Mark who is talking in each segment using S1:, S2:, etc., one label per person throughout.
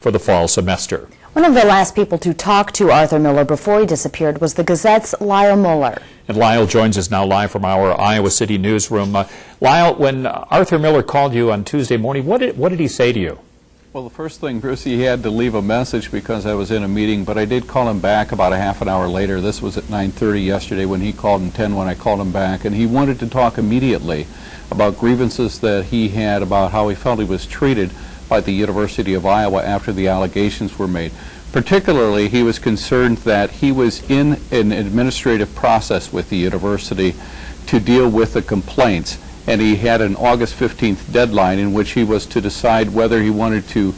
S1: for the fall semester.
S2: One of the last people to talk to Arthur Miller before he disappeared was the Gazette's Lyle Muller.
S1: And Lyle joins us now live from our Iowa City newsroom. Lyle, when Arthur Miller called you on Tuesday morning, what did he say to you?
S3: Well, the first thing, Bruce, he had to leave a message because I was in a meeting, but I did call him back about a half an hour later. This was at 9:30 yesterday when he called, and 10 when I called him back, and he wanted to talk immediately about grievances that he had about how he felt he was treated by the University of Iowa after the allegations were made. Particularly, he was concerned that he was in an administrative process with the university to deal with the complaints, and he had an August 15th deadline in which he was to decide whether he wanted to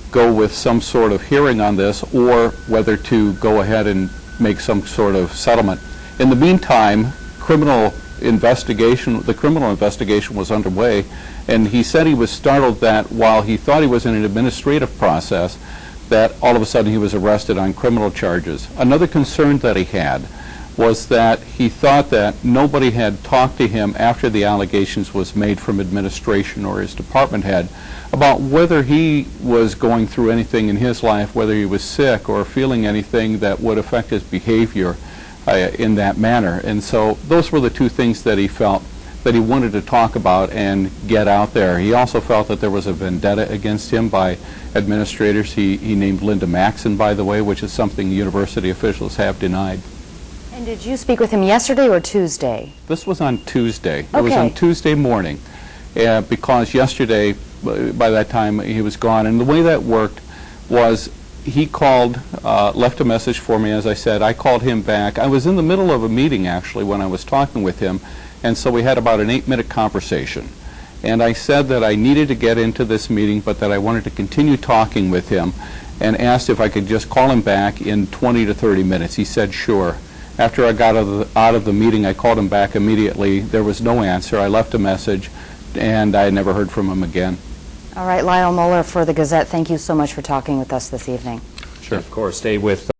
S3: go with some sort of hearing on this or whether to go ahead and make some sort of settlement. In the meantime, the criminal investigation was underway, and he said he was startled that while he thought he was in an administrative process, that all of a sudden he was arrested on criminal charges. Another concern that he had was that he thought that nobody had talked to him after the allegations was made from administration or his department head about whether he was going through anything in his life, whether he was sick or feeling anything that would affect his behavior in that manner. And so those were the two things that he felt that he wanted to talk about and get out there. He also felt that there was a vendetta against him by administrators. He named Linda Maxon, by the way, which is something university officials have denied.
S2: And did you speak with him yesterday or Tuesday? This
S3: was on Tuesday.
S2: Okay.
S3: It was on Tuesday morning because yesterday, by that time, he was gone. And the way that worked was he called, left a message for me, as I said. I called him back. I was in the middle of a meeting, actually, when I was talking with him, and so we had about an 8-minute conversation. And I said that I needed to get into this meeting, but that I wanted to continue talking with him, and asked if I could just call him back in 20 to 30 minutes. He said, sure. After I got out of the meeting, I called him back immediately. There was no answer. I left a message, and I never heard from him again.
S2: All right, Lyle Muller for the Gazette, thank you so much for talking with us this evening.
S1: Sure. Of course. Stay with